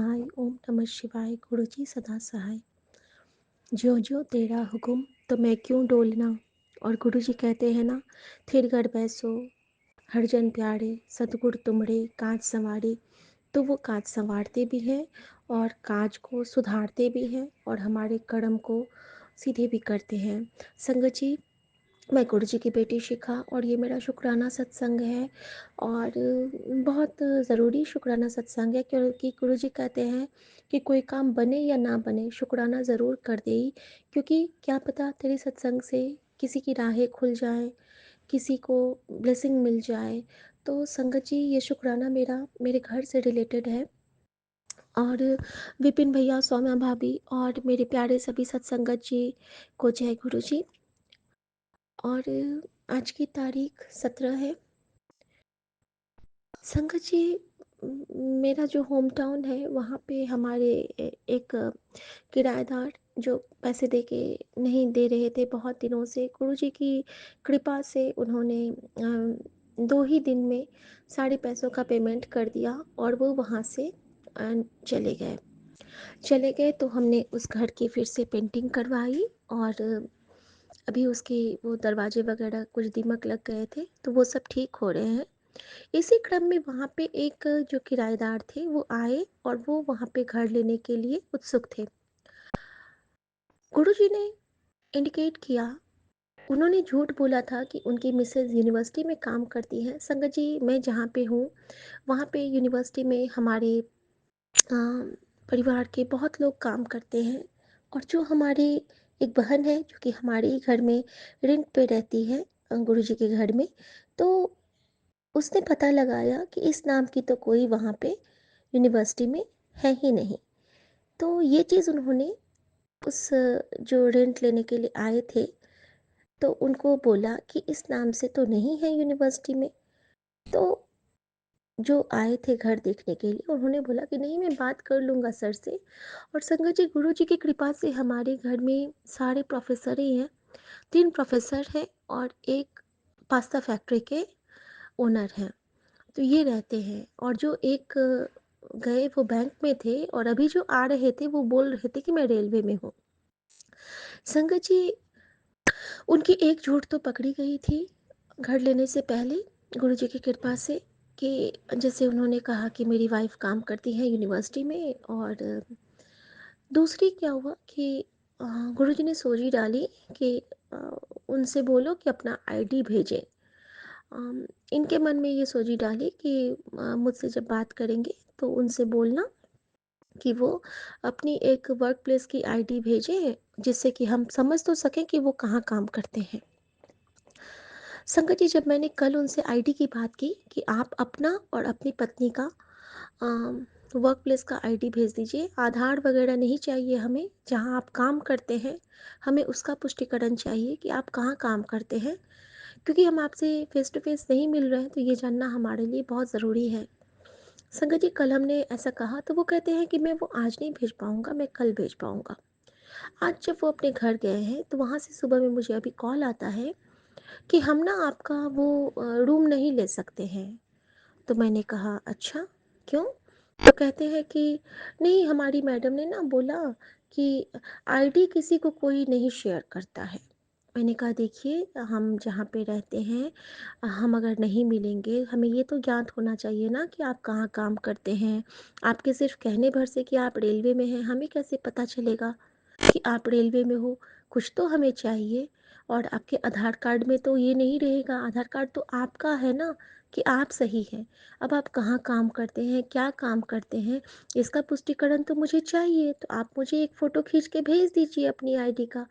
सहाय। ओम नमः शिवाय। गुरुजी सदा सहाय। ज्यों ज्यों तेरा हुक्म तो मैं क्यों डोलना। और गुरुजी कहते हैं ना, थिर गढ़ बैसो हर जन प्यारे, सतगुर तुमरे काज संवारे। तो वो काज संवारते भी हैं और काज को सुधारते भी हैं और हमारे कर्म को सीधे भी करते हैं। संगत जी, मैं गुरुजी की बेटी शिखा और ये मेरा शुक्राना सत्संग है। और बहुत ज़रूरी शुक्राना सत्संग है, क्योंकि गुरुजी कहते हैं कि कोई काम बने या ना बने, शुक्राना ज़रूर कर दे ही, क्योंकि क्या पता तेरे सत्संग से किसी की राहें खुल जाएं, किसी को ब्लेसिंग मिल जाए। तो संगत जी, ये शुक्राना मेरा मेरे घर से रिलेटेड है। और विपिन भैया, सौम्या भाभी और मेरे प्यारे सभी सत्संगत जी को जय गुरु जी। और आज की तारीख 17 है। संगत जी, मेरा जो होम टाउन है वहाँ पे हमारे एक किराएदार जो पैसे दे के नहीं दे रहे थे बहुत दिनों से, गुरुजी की कृपा से उन्होंने 2 ही दिन में सारे पैसों का पेमेंट कर दिया और वो वहाँ से चले गए। तो हमने उस घर की फिर से पेंटिंग करवाई और अभी उसके वो दरवाजे वगैरह कुछ दीमक लग गए थे तो वो सब ठीक हो रहे हैं। इसी क्रम में वहाँ पे एक जो किराएदार थे वो आए और वो वहाँ पे घर लेने के लिए उत्सुक थे। गुरुजी ने इंडिकेट किया, उन्होंने झूठ बोला था कि उनकी मिसेज यूनिवर्सिटी में काम करती हैं। संगत जी, मैं जहाँ पे हूँ वहाँ पे यूनिवर्सिटी में हमारे परिवार के बहुत लोग काम करते हैं। और जो हमारी एक बहन है जो कि हमारे ही घर में रेंट पे रहती है, गुरुजी के घर में, तो उसने पता लगाया कि इस नाम की तो कोई वहाँ पे यूनिवर्सिटी में है ही नहीं। तो ये चीज़ उन्होंने उस जो रेंट लेने के लिए आए थे तो उनको बोला कि इस नाम से तो नहीं है यूनिवर्सिटी में। तो जो आए थे घर देखने के लिए उन्होंने बोला कि नहीं, मैं बात कर लूँगा सर से। और संगत जी, गुरु जी की कृपा से हमारे घर में सारे प्रोफेसर ही हैं। 3 प्रोफेसर हैं और एक पास्ता फैक्ट्री के ओनर हैं। तो ये रहते हैं। और जो एक गए वो बैंक में थे और अभी जो आ रहे थे वो बोल रहे थे कि मैं रेलवे में हूँ। संगत जी, उनकी एक झूठ तो पकड़ी गई थी घर लेने से पहले, गुरुजी की कृपा से, कि जैसे उन्होंने कहा कि मेरी वाइफ काम करती है यूनिवर्सिटी में। और दूसरी क्या हुआ कि गुरुजी ने सोची डाली कि अ, उनसे बोलो कि अपना आईडी भेजें। इनके मन में ये सोची डाली कि मुझसे जब बात करेंगे तो उनसे बोलना कि वो अपनी एक वर्क प्लेस की आईडी भेजें, जिससे कि हम समझ तो सकें कि वो कहाँ काम करते हैं। संगत जी, जब मैंने कल उनसे आईडी की बात की कि आप अपना और अपनी पत्नी का वर्क प्लेस का आईडी भेज दीजिए, आधार वगैरह नहीं चाहिए हमें, जहाँ आप काम करते हैं हमें उसका पुष्टिकरण चाहिए कि आप कहाँ काम करते हैं, क्योंकि हम आपसे फेस टू फेस नहीं मिल रहे हैं तो ये जानना हमारे लिए बहुत ज़रूरी है। संगत जी, कल हमने ऐसा कहा तो वो कहते हैं कि मैं वो आज नहीं भेज पाऊँगा, मैं कल भेज पाऊँगा। आज जब वो अपने घर गए हैं तो वहाँ से सुबह में मुझे अभी कॉल आता है कि हम ना आपका वो रूम नहीं ले सकते हैं। तो मैंने कहा अच्छा, क्यों? तो कहते हैं कि नहीं, हमारी मैडम ने ना बोला कि आईडी किसी को कोई नहीं शेयर करता है। मैंने कहा देखिए, हम जहाँ पे रहते हैं हम अगर नहीं मिलेंगे, हमें ये तो ज्ञात होना चाहिए ना कि आप कहाँ काम करते हैं। आपके सिर्फ कहने भर से कि आप रेलवे में हैं हमें कैसे पता चलेगा कि आप रेलवे में हो? कुछ तो हमें चाहिए। और आपके आधार कार्ड में तो ये नहीं रहेगा, आधार कार्ड तो आपका है ना कि आप सही हैं। अब आप कहाँ काम करते हैं, क्या काम करते हैं, इसका पुष्टिकरण तो मुझे चाहिए। तो आप मुझे एक फ़ोटो खींच के भेज दीजिए अपनी आईडी का।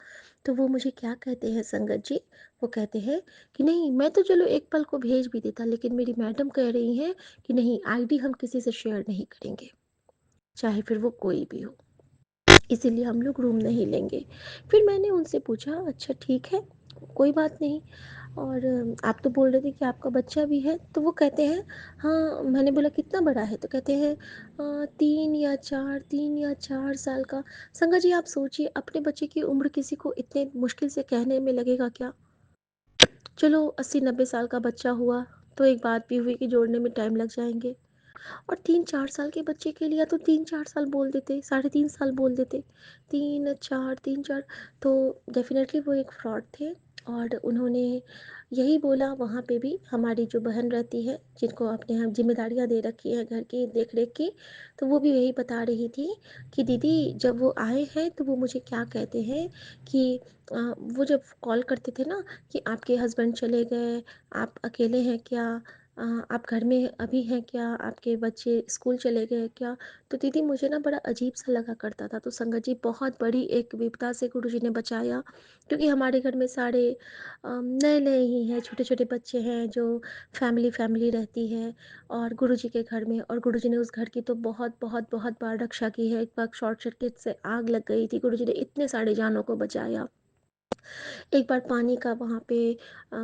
तो वो मुझे क्या कहते हैं संगत जी, वो कहते हैं कि नहीं, मैं तो चलो एक पल को भेज भी देता, लेकिन मेरी मैडम कह रही हैं कि नहीं, आईडी हम किसी से शेयर नहीं करेंगे, चाहे फिर वो कोई भी हो। इसीलिए हम लोग रूम नहीं लेंगे। फिर मैंने उनसे पूछा, अच्छा ठीक है, कोई बात नहीं। और आप तो बोल रहे थे कि आपका बच्चा भी है। तो वो कहते हैं हाँ। मैंने बोला कितना बड़ा है? तो कहते हैं 3 या 4 साल का। संगा जी, आप सोचिए अपने बच्चे की उम्र किसी को इतने मुश्किल से कहने में लगेगा क्या? चलो 80-90 साल का बच्चा हुआ तो एक बात भी हुई कि जोड़ने में टाइम लग जाएंगे। और 3-4 साल के बच्चे के लिए या तो 3-4 साल बोल देते, साढ़े 3 साल बोल देते। 3-4 3-4, तो डेफ़िनेटली वो एक फ्रॉड थे। और उन्होंने यही बोला वहाँ पे भी, हमारी जो बहन रहती है, जिनको अपने यहाँ ज़िम्मेदारियाँ दे रखी है घर की देख-रेख की, तो वो भी यही बता रही थी कि दीदी जब वो आए हैं तो वो मुझे क्या कहते हैं कि वो जब कॉल करते थे ना कि आपके हस्बैंड चले गए, आप अकेले हैं क्या? आप घर में अभी हैं क्या? आपके बच्चे स्कूल चले गए क्या? तो दीदी मुझे ना बड़ा अजीब-सा लगा करता था। तो संगत जी बहुत बड़ी एक विपदा से गुरुजी ने बचाया, क्योंकि हमारे घर में सारे नए-नए ही हैं, छोटे-छोटे बच्चे हैं, जो फैमिली रहती है और गुरुजी के घर में, और गुरुजी ने उस घर की तो बहुत, बहुत, बहुत बार रक्षा की है। एक बार शॉर्ट सर्किट से आग लग गई थी, गुरुजी ने इतने सारे जानों को बचाया। एक बार पानी का वहाँ पे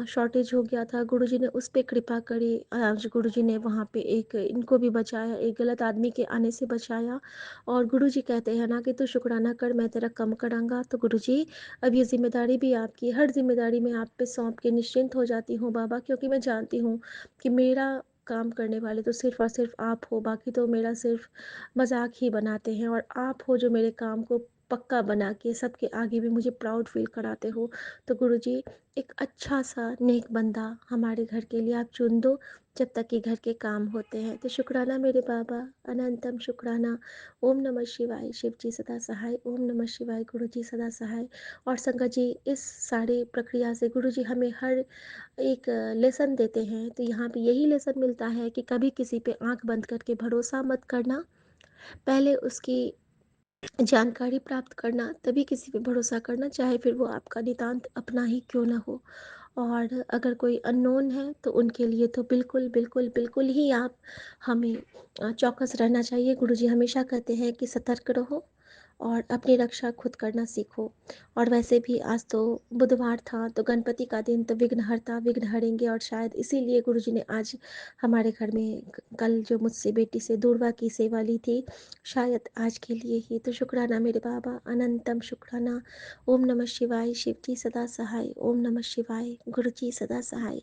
शॉर्टेज हो गया था, गुरुजी ने उस पे कृपा करी। आज गुरुजी ने वहाँ पे एक इनको भी बचाया, एक गलत आदमी के आने से बचाया। और गुरुजी कहते हैं ना कि तू शुक्राना कर, मैं तेरा कम कराँगा। तो गुरुजी, अब ये ज़िम्मेदारी भी आपकी है, हर ज़िम्मेदारी मैं आप पे सौंप के निश्चिंत हो जाती हूँ बाबा, क्योंकि मैं जानती हूँ कि मेरा काम करने वाले तो सिर्फ़ और सिर्फ़ आप हो, बाकी तो मेरा सिर्फ़ मज़ाक ही बनाते हैं, और आप हो जो मेरे काम को पक्का बना के सबके आगे भी मुझे प्राउड फ़ील कराते हो। तो गुरुजी, एक अच्छा-सा नेक बंदा हमारे घर के लिए आप चुन दो, जब तक कि घर के काम होते हैं। तो शुक्राना मेरे बाबा, अनंतम शुक्राना। ओम नमः शिवाय, शिव जी सदा सहाय। ओम नमः शिवाय, गुरुजी सदा सहाय। और संगत जी, इस सारे प्रक्रिया से गुरुजी हमें हर एक लेसन देते हैं। तो यहाँ पे यही लेसन मिलता है कि कभी किसी पे आँख बंद करके भरोसा मत करना। पहले उसकी जानकारी प्राप्त करना, तभी किसी पे भरोसा करना, चाहे फिर वो आपका नितांत अपना ही क्यों ना हो। और अगर कोई अननोन है तो उनके लिए तो बिल्कुल, बिल्कुल, बिल्कुल ही आप हमें चौकस रहना चाहिए। गुरुजी हमेशा कहते हैं कि सतर्क रहो और अपनी रक्षा खुद करना सीखो। और वैसे भी आज तो बुधवार था, तो गणपति का दिन, तो विघ्नहर्ता विघ्न हरेंगे, और शायद इसीलिए गुरुजी ने आज हमारे घर में कल जो मुझसे बेटी से दूरवा की सेवा ली थी, शायद आज के लिए ही। तो शुक्राना मेरे बाबा, अनंतम शुक्राना। ओम नमः शिवाय, शिव जी सदा सहाय। ओम नमः शिवाय, गुरु जी सदा सहाय।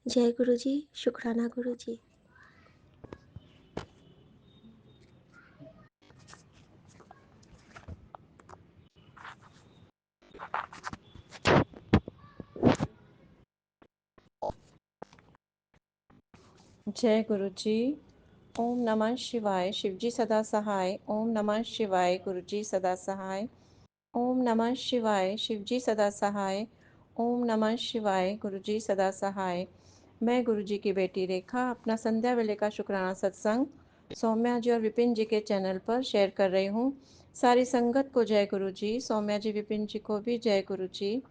जय गुरु जी, शुक्राना गुरु जी। जय गुरु जी। ओम नमः शिवाय, शिवजी सदा सहाय। ओम नमः शिवाय, गुरु जी सदा सहाय। ओम नमः शिवाय, शिवजी सदा सहाय। ओम नमः शिवाय, गुरु जी सदा सहाय। मैं गुरु जी की बेटी रेखा अपना संध्या वेले का शुक्राना सत्संग सौम्या जी और विपिन जी के चैनल पर शेयर कर रही हूँ। सारी संगत को जय गुरु जी, सौम्या जी विपिन जी को भी जय गुरु जी।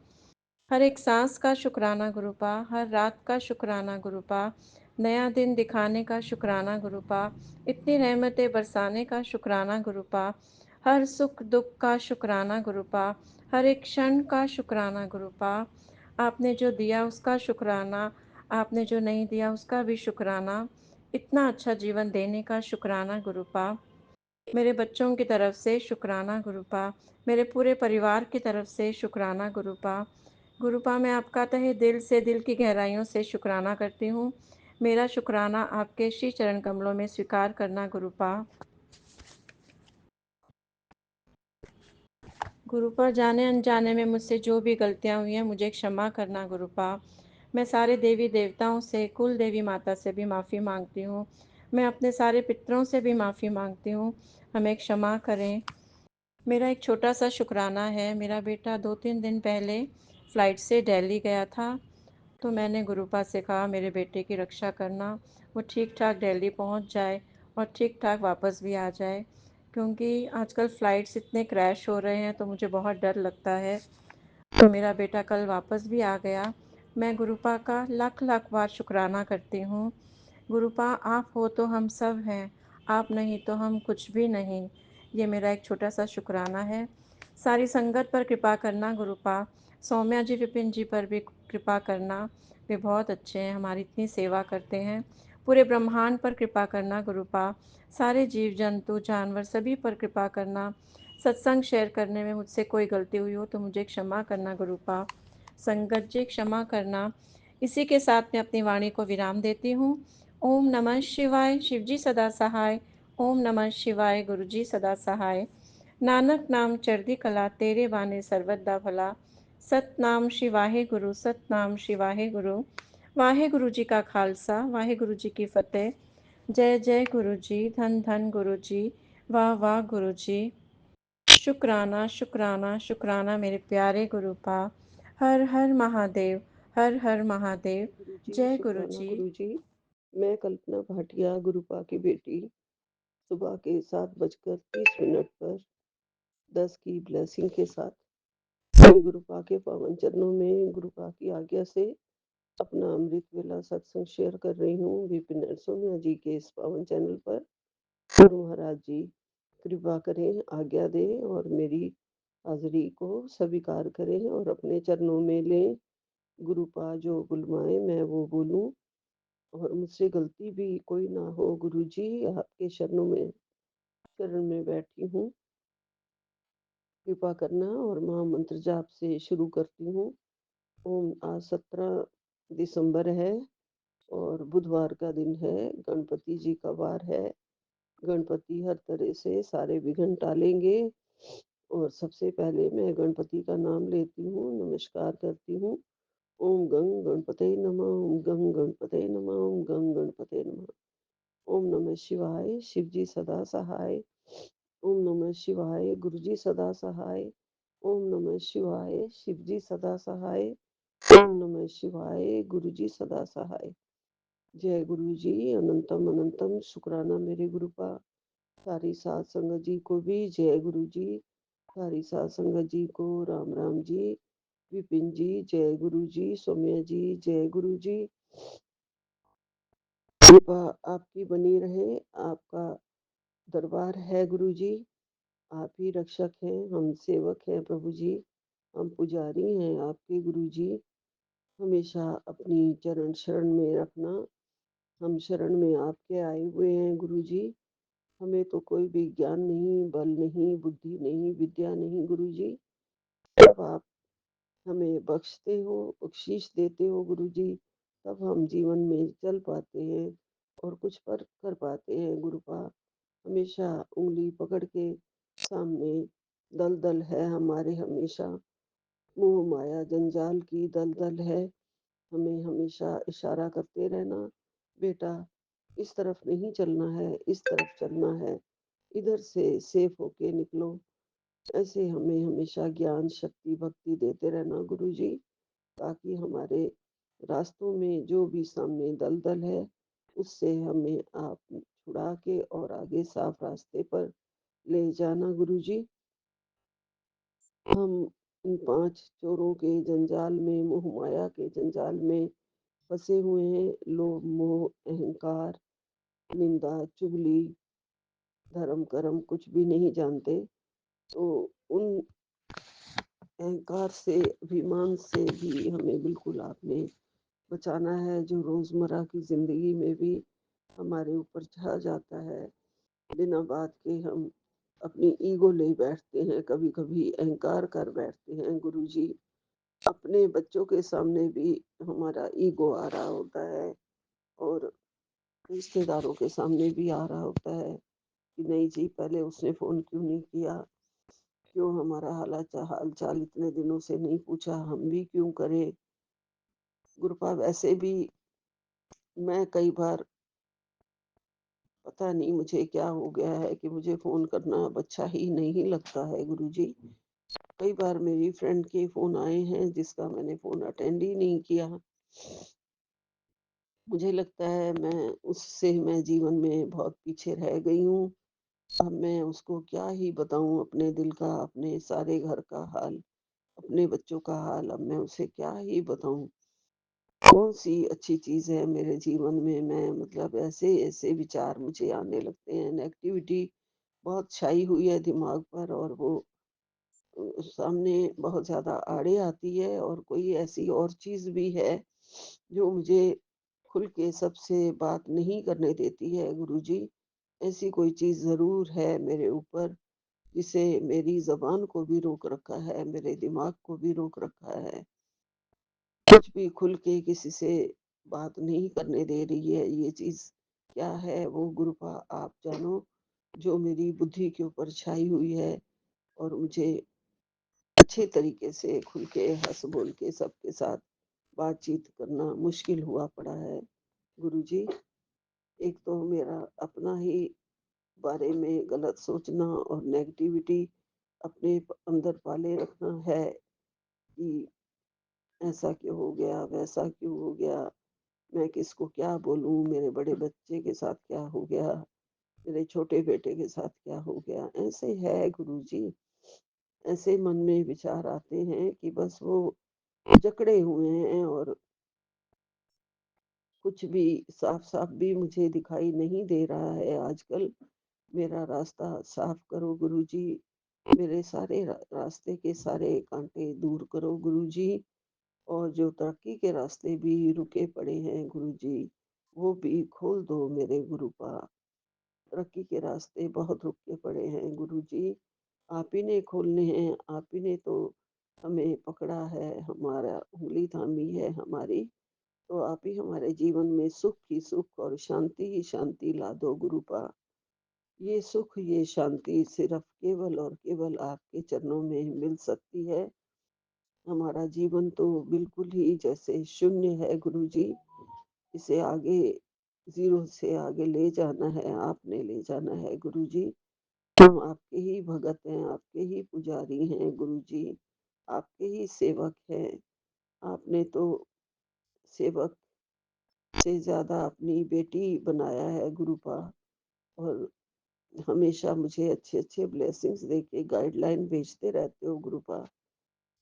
हर एक सांस का शुक्राना गुरुपा, हर रात का शुक्राना गुरुपा, नया दिन दिखाने का शुक्राना गुरुपा, इतनी रहमतें बरसाने का शुक्राना गुरुपा, हर सुख दुख का शुक्राना गुरुपा, हर एक क्षण का शुक्राना गुरुपा, आपने जो दिया उसका शुक्राना, आपने जो नहीं दिया उसका भी शुक्राना, इतना अच्छा जीवन देने का शुक्राना गुरुपा। मेरे बच्चों की तरफ से शुक्राना गुरुपा, मेरे पूरे परिवार की तरफ से शुक्राना गुरुपा। गुरुपा, मैं आपका तहे दिल से, दिल की गहराइयों से शुक्राना करती हूँ। मेरा शुक्राना आपके श्री चरण कमलों में स्वीकार करना गुरुपा। गुरुपा, जाने अनजाने में मुझसे जो भी गलतियाँ हुई हैं मुझे क्षमा करना गुरुपा। मैं सारे देवी देवताओं से, कुल देवी माता से भी माफ़ी मांगती हूँ। मैं अपने सारे पितरों से भी माफ़ी मांगती हूँ, हमें क्षमा करें। मेरा एक छोटा सा शुक्राना है। मेरा बेटा 2-3 दिन पहले फ़्लाइट से दिल्ली गया था, तो मैंने गुरुपा से कहा मेरे बेटे की रक्षा करना, वो ठीक ठाक दिल्ली पहुंच जाए और ठीक ठाक वापस भी आ जाए, क्योंकि आजकल फ़्लाइट्स इतने क्रैश हो रहे हैं तो मुझे बहुत डर लगता है। तो मेरा बेटा कल वापस भी आ गया। मैं गुरुपा का लाख लाख बार शुक्राना करती हूँ। गुरुपा, आप हो तो हम सब हैं, आप नहीं तो हम कुछ भी नहीं। ये मेरा एक छोटा सा शुक्राना है। सारी संगत पर कृपा करना गुरुपा, सौम्या जी विपिन जी पर भी कृपा करना, वे बहुत अच्छे हैं, हमारी इतनी सेवा करते हैं। पूरे ब्रह्मांड पर कृपा करना गुरुपा, सारे जीव जंतु जानवर सभी पर कृपा करना। सत्संग शेयर करने में मुझसे कोई गलती हुई हो तो मुझे क्षमा करना गुरुपा। संगत जी, क्षमा करना। इसी के साथ मैं अपनी वाणी को विराम देती हूँ। ओम नमः शिवाय शिवजी सदा सहाय। ओम नमः शिवाय गुरुजी सदा सहाय। नानक नाम चढ़दी कला तेरे बाने सर्वदा भला। सतनाम शिवाहे गुरु सतनाम शिवाहे गुरु। वाहे गुरु जी का खालसा वाहे गुरु जी की फतेह। जय जय गुरु जी धन धन गुरु जी। वाह वाह गुरु जी। शुक्राना शुक्राना शुक्राना मेरे प्यारे गुरु पा। हर हर महादेव हर हर महादेव। गुरु जी जय गुरु शुक्राना जी। गुरु जी। मैं कल्पना भाटिया गुरुपा की बेटी सुबह के 7:30 पर 10 की ब्लेसिंग के साथ श्री गुरुपा के पावन चरणों में गुरुपा की आज्ञा से अपना अमृत वेला सत्संग शेयर कर रही हूँ विपिन एंड सोनिया जी के इस पावन चैनल पर। गुरु महाराज जी कृपा करें, आज्ञा दें और मेरी हाजिरी को स्वीकार करें और अपने चरणों में लें। गुरुपा जो बुलवाए मैं वो बोलूं और मुझसे गलती भी कोई ना हो। गुरुजी आपके शरण में बैठी हूँ, कृपा करना। और महामंत्र जाप से शुरू करती हूँ। ओम। आज 17 दिसंबर है और बुधवार का दिन है, गणपति जी का वार है। गणपति हर तरह से सारे विघ्न टालेंगे। और सबसे पहले मैं गणपति का नाम लेती हूँ, नमस्कार करती हूँ। ओम गंग गणपते नमः, ओम गंग गणपते नमः, ओम गंग गणपते नमः। ओम नमः शिवाय शिवजी सदा सहाय। ओम नमः शिवाय गुरुजी सदा सहाय। ओम नमः शिवाय शिवजी सदा सहाय। ओम नमः शिवाय गुरुजी सदा सहाय। जय गुरु जी अनंतम अनंतम। शुक्राना मेरे गुरु का। सारी साध संगत जी को भी जय गुरु जी। सारी साध संगत जी को राम राम जी। विपिन जी जय गुरु जी। सौम्या जी जय गुरु जी। कृपा आपकी बनी रहे। आपका दरबार है गुरु जी। आप ही रक्षक हैं, हम सेवक हैं प्रभु जी। हम पुजारी हैं आपके गुरु जी। हमेशा अपनी चरण शरण में रखना। हम शरण में आपके आए हुए हैं गुरु जी। हमें तो कोई भी ज्ञान नहीं, बल नहीं, बुद्धि नहीं, विद्या नहीं गुरु जी। तब आप हमें बख्शते हो, बख्शीश देते हो गुरु जी। तब हम जीवन में चल पाते हैं और कुछ पर कर पाते हैं गुरुपा। हमेशा उंगली पकड़ के सामने दलदल है हमारे, हमेशा मोह माया जंजाल की दलदल है। हमें हमेशा इशारा करते रहना, बेटा इस तरफ नहीं चलना है, इस तरफ चलना है, इधर से सेफ होके निकलो। ऐसे हमें हमेशा ज्ञान शक्ति भक्ति देते रहना गुरु जी, ताकि हमारे रास्तों में जो भी सामने दलदल है उससे हमें आप छुड़ा के और आगे साफ रास्ते पर ले जाना गुरु जी। हम इन 5 चोरों के जंजाल में, मोह माया के जंजाल में फंसे हुए हैं। लोभ मोह अहंकार निंदा चुगली धर्म कर्म कुछ भी नहीं जानते। तो उन अहंकार से, अभिमान से भी हमें बिल्कुल आपने बचाना है, जो रोजमर्रा की जिंदगी में भी हमारे ऊपर छा जाता है। बिना बात के हम अपनी ईगो ले बैठते हैं, कभी कभी अहंकार कर बैठते हैं गुरु जी। अपने बच्चों के सामने भी हमारा ईगो आ रहा होता है और रिश्तेदारों के सामने भी आ रहा होता है कि नहीं जी पहले उसने फोन क्यों नहीं किया, क्यों हमारा हाल चाल इतने दिनों से नहीं पूछा, हम भी क्यों करें। गुरुपा वैसे भी मैं कई बार, पता नहीं मुझे क्या हो गया है कि मुझे फोन करना अब अच्छा ही नहीं लगता है गुरुजी। कई बार मेरी फ्रेंड के फोन आए हैं जिसका मैंने फोन अटेंड ही नहीं किया। मुझे लगता है मैं जीवन में बहुत पीछे रह गई हूँ। अब मैं उसको क्या ही बताऊं अपने दिल का, अपने सारे घर का हाल, अपने बच्चों का हाल। अब मैं उसे क्या ही बताऊं। कौन सी अच्छी चीज है मेरे जीवन में। मैं मतलब ऐसे ऐसे विचार मुझे आने लगते हैं, नेगेटिविटी बहुत छाई हुई है दिमाग पर और वो सामने बहुत ज्यादा आड़े आती है। और कोई ऐसी और चीज भी है जो मुझे खुल के सबसे बात नहीं करने देती है गुरुजी। ऐसी कोई चीज जरूर है मेरे ऊपर जिसे मेरी जबान को भी रोक रखा है, मेरे दिमाग को भी रोक रखा है। कुछ भी खुल के किसी से बात नहीं करने दे रही है। ये चीज़ क्या है वो गुरुपा आप जानो, जो मेरी बुद्धि के ऊपर छाई हुई है और मुझे अच्छे तरीके से खुल के हँस बोल के सबके साथ बातचीत करना मुश्किल हुआ पड़ा है। गुरुजी, एक तो मेरा अपना ही बारे में गलत सोचना और नेगेटिविटी अपने अंदर पाले रखना है कि ऐसा क्यों हो गया, वैसा क्यों हो गया, मैं किसको क्या बोलूं, मेरे बड़े बच्चे के साथ क्या हो गया, मेरे छोटे बेटे के साथ क्या हो गया। ऐसे है गुरुजी, ऐसे मन में विचार आते हैं कि बस वो जकड़े हुए हैं और कुछ भी साफ साफ भी मुझे दिखाई नहीं दे रहा है आजकल। मेरा रास्ता साफ करो गुरुजी, मेरे सारे रास्ते के सारे कांटे दूर करो गुरुजी, और जो तरक्की के रास्ते भी रुके पड़े हैं गुरुजी, वो भी खोल दो मेरे गुरुपा। तरक्की के रास्ते बहुत रुके पड़े हैं गुरुजी, आप ही ने खोलने हैं, आप ही ने तो हमें पकड़ा है, हमारा उंगली थामी है हमारी। तो आप ही हमारे जीवन में सुख ही सुख और शांति ही शांति ला दो गुरुपा। ये सुख ये शांति सिर्फ केवल और केवल आपके चरणों में मिल सकती है। हमारा जीवन तो बिल्कुल ही जैसे शून्य है गुरुजी, इसे आगे जीरो से आगे ले जाना है, आपने ले जाना है गुरुजी। हम आपके ही भगत हैं, आपके ही पुजारी हैं गुरुजी, आपके ही सेवक हैं। आपने तो सेवक से ज्यादा अपनी बेटी बनाया है गुरुपा, और हमेशा मुझे अच्छे अच्छे ब्लेसिंग्स देके गाइडलाइन भेजते रहते हो गुरुपा।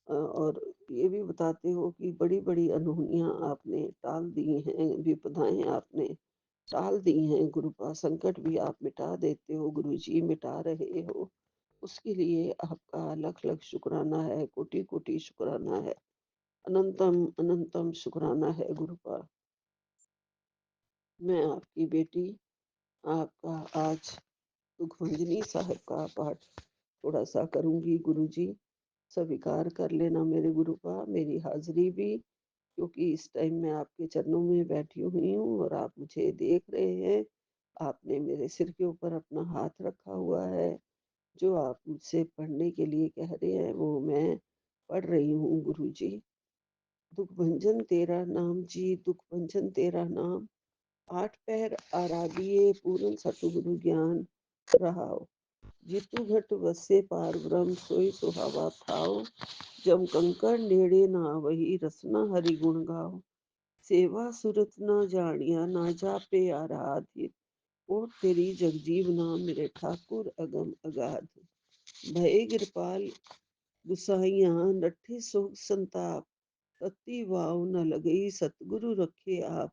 और ये भी बताते हो कि बड़ी बड़ी अनहोनियां आपने टाल दी हैं, विपदाएं आपने टाल दी हैं गुरुपा, संकट भी आप मिटा देते हो गुरुजी, मिटा रहे हो। उसके लिए आपका लख लख शुक्राना है, कोटि कोटि शुक्राना है, अनंतम अनंतम शुक्राना है गुरुपा। मैं आपकी बेटी आपका आज सुखमंजनी साहब का पाठ थोड़ा सा करूंगी गुरुजी, स्वीकार कर लेना मेरे गुरुपा मेरी हाजिरी भी, क्योंकि इस टाइम मैं आपके चरणों में बैठी हुई हूँ और आप मुझे देख रहे हैं। आपने मेरे सिर के ऊपर अपना हाथ रखा हुआ है। जो आप मुझसे पढ़ने के लिए कह रहे हैं वो मैं पढ़ रही हूँ गुरुजी। दुख भंजन तेरा नाम जी, दुख भंजन तेरा नाम, आठ पैर आराधिए पूर्ण सतगुरु ज्ञान रहाओ, जितु घट वसे पार ब्रह्म सोई सुहावा थाओ, जब कंकड़ नेड़े ना वही रसना हरि गुण गाओ, सेवा सुरत ना जानिया ना जापे आराध्य, ओ तेरी जगजीव नाम मेरे ठाकुर अगम अगाध, भय कृपाल गुसाइया नठे सोख संताप, तत्ती वाव न लगई सतगुरु रखे आप,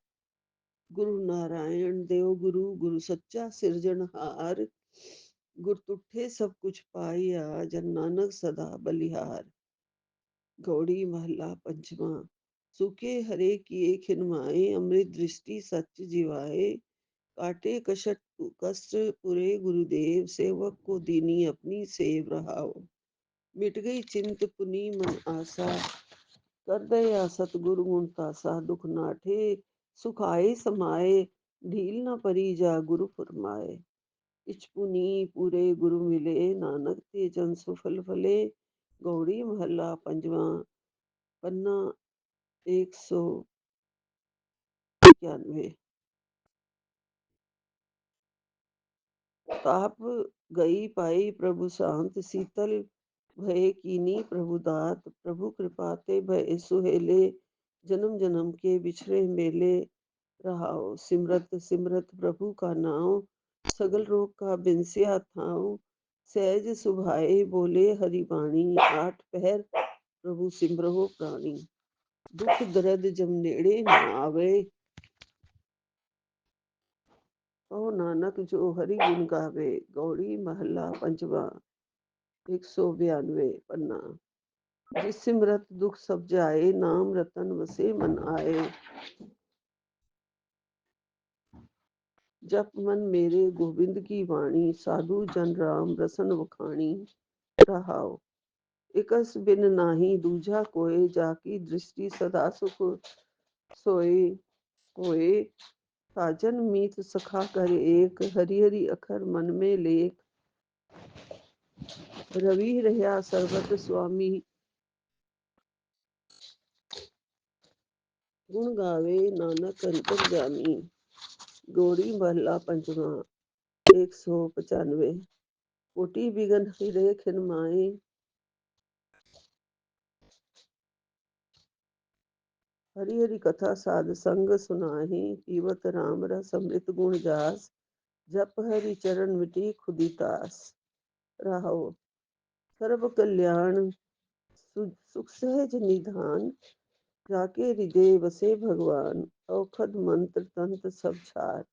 गुरु नारायण देव गुरु गुरु सच्चा सिरजनहार, गुर तुठे सब कुछ पाइया जन नानक सदा बलिहार, गौड़ी महला पंचमा, सूखे हरे किए खिनवाए अमृत दृष्टि सच जिवाए, काटे कषट कष्ट पुरे गुरुदेव सेवक को दीनी अपनी सेव रहाओ, मिट गई चिंत पुनी मन आशा, कर दया सतगुरु गुण तासा, दुख नाठे सुख आए समाए, ढील न परी जा गुरु फरमाए, इच पुनी पूरे गुरु मिले नानक ते जन सुफल फले, गौड़ी महला पंजवा पन्ना 191। ताप गई पाई प्रभु शांत शीतल, भय कीनी प्रभु दात, प्रभु कृपा ते भय सुहेले, जन्म जन्म के बिछड़े मेले, रहाओ सिमरत सिमरत प्रभु का नाम, सगल रोग का बिनसिया थाओ, सहज सुभाए बोले हरि वाणी, आठ पहर प्रभु सिमरहो प्राणी, दुख दर्द जम नेड़े न आवे, ओ नानक जो हरि गुण गावे, गौड़ी महला पंचवा 192 पन्ना, जिस सिमरत दुख सब जाए, नाम रतन वसे मन आए, जप मन मेरे गोविंद की वाणी, साधु जन राम रसन वखाणी, रहाओ एकस बिन नाही दूजा कोय, जाकी दृष्टि सदा सुख सोए, होए। साजन मीत सखा कर एक, हरि हरि अखर मन में लेख। रवि रह्या सर्वत स्वामी, गुण गावे नानक अंतर जामी। गौड़ी महला पंचवा 195। कोटि बिगन हृदय खिन माए, हरि हरि कथा साध संग सुनाहि। पीवत राम रस अमृत गुण जास, जप हरि चरण मिटी खुदी तास। राहो सर्व कल्याण सुख सहज निधान, जाके हृदय बसे भगवान। औखद मंत्र तंत्र सब छार,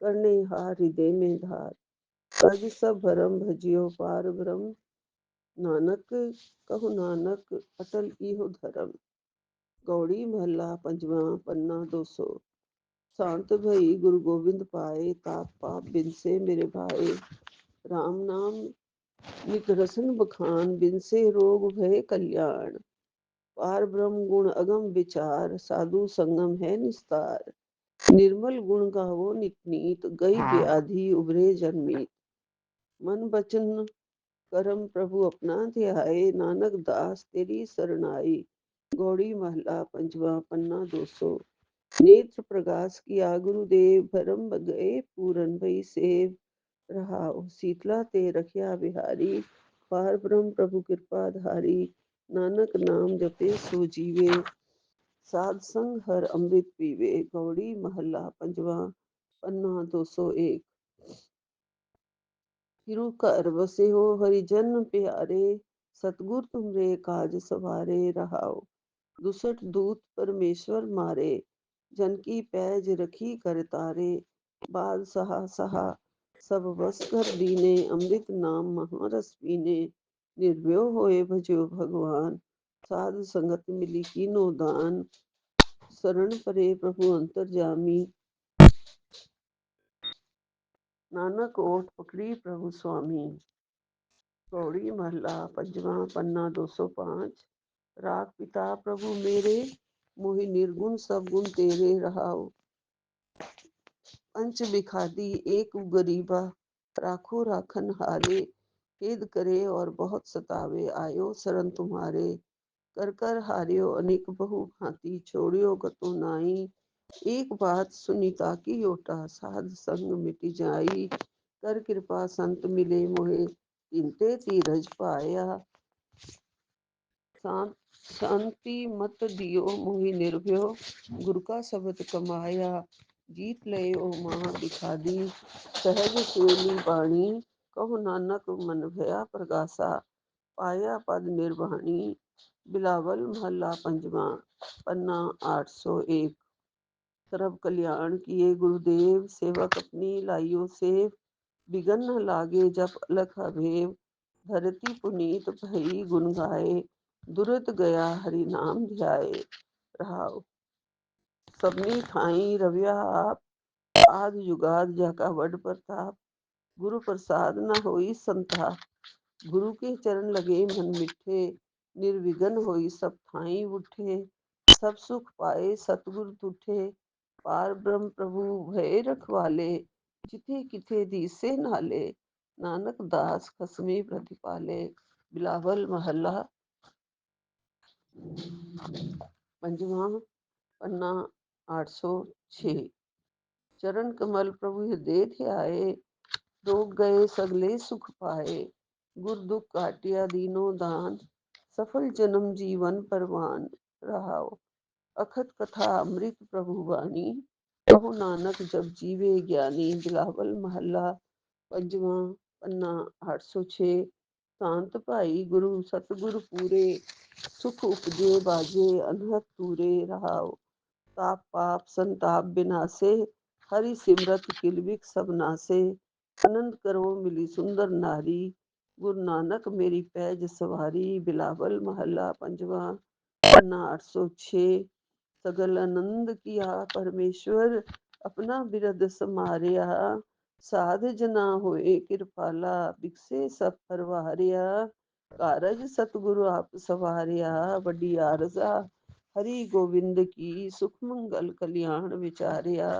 करने हार हृदय में धार। अज सब भरम भजियो पार ब्रह्म, नानक कहु नानक अटल इहो धर्म। गौड़ी महला पंचवा पन्ना 200। शांत भई गुरु गोविंद पाए, ताप पाप बिन से मेरे भाए। राम नाम नित रसन बखान, बिन से रोग भय कल्याण। पार ब्रह्म गुण अगम विचार, साधु संगम है निस्तार। निर्मल गुण गावो नित नीत, गई व्याधि उबरे जन्मीत। मन बचन करम प्रभु अपना ध्याए, नानक दास तेरी शरणाई। गौड़ी महला पंचवा पन्ना 200। नेत्र प्रकाश किया गुरुदेव, भरम गए पूरन भई सेव। रहाओ शीतला ते रखिया बिहारी, पार ब्रह्म प्रभु कृपा धारी। नानक नाम जपे सो जीवे, साध संग हर अमृत पीवे। गौड़ी महला पंचवा पन्ना 201। फिरू कर बसे हो हरिजन प्यारे, सतगुर तुमरे काज सवारे। रहाओ दुसठ दूत परमेश्वर मारे, जन की पैज रखी कर तारे। बाद सहा सहा सब बस कर दीने, अमृत नाम महारस पीने। निर्भयो होए भजो भगवान, साध संगत मिली कीनो दान। शरण परे प्रभु अंतर जामी, नानक ओट पकड़ी प्रभु स्वामी। गौड़ी महला पंचवा पन्ना 205। राग पिता प्रभु मेरे, मोहि निर्गुण सब गुण तेरे। रहाओ पंच बिखादी एक गरीबा, राखो राखन हारे। खेद करे और बहुत सतावे, आयो शरण तुम्हारे। कर कर हारियो अनेक बहु भांति, छोड़ियो गतो नाई। एक बात सुनी ताकी ओटा, साध संग मिटि जाई। कर कृपा संत मिले मोहे, तिनते धीरज पाया। शांति मत दियो मोहि निर्भयो, गुरु का शब्द कमाया। जीत लय ओ महा बिखादी, सहज सुएली बाणी। कहु नानक मन भया प्रगासा, पाया पद निर्वाणी। बिलावल महला पंचवा पन्ना 801। सर्व कल्याण किए गुरुदेव, सेवक अपनी लाइयो सेव। बिगन न लागे जप अलख अभेव, धरती पुनीत भई गुण गाए। दुरत गया हरि नाम ध्याए। रहाओ सबनी ठाई रविया आप, आद जुगाद जाका वड प्रताप। गुरु प्रसाद न होई संताप, गुरु के चरण लगे मन मिठे। निर्विघन होई सब ठाई उठे, सब सुख पाए सतगुर तुठे। पार ब्रह्म प्रभु भय रखवाले, जिथे किथे दीसे नाले। नानक दास खसमे प्रतिपाले। बिलावल महला पंजवा पन्ना 806। चरण कमल प्रभु हृदय ध्याए, रोग गए सगले सुख पाए। गुर दुख काटिया दीनो दान, सफल जन्म जीवन परवान। रहाओ अखत कथा अमृत प्रभु वाणी, कहु नानक जब जीवे ज्ञानी। बिलावल महला पंजवा पन्ना 806। शांत भाई गुरु सतगुरु पूरे, सुख उपजे बाजे अनहद तूरे। रहाओ ताप पाप संताप बिनासे, हरि सिमरत किलबिख सब नासे। आनंद करो मिली सुंदर नारी, गुरु नानक मेरी पैज सवारी। बिलावल महला पंजवा पन्ना 806। सगल आनंद किया परमेश्वर, अपना बिरद समारिया। साध जना होए कृपाला, बिकसे सब परवारिया। कारज सतगुरु आप सवारिया, बड़ी आरजा हरि गोविंद की सुख मंगल कल्याण विचारिया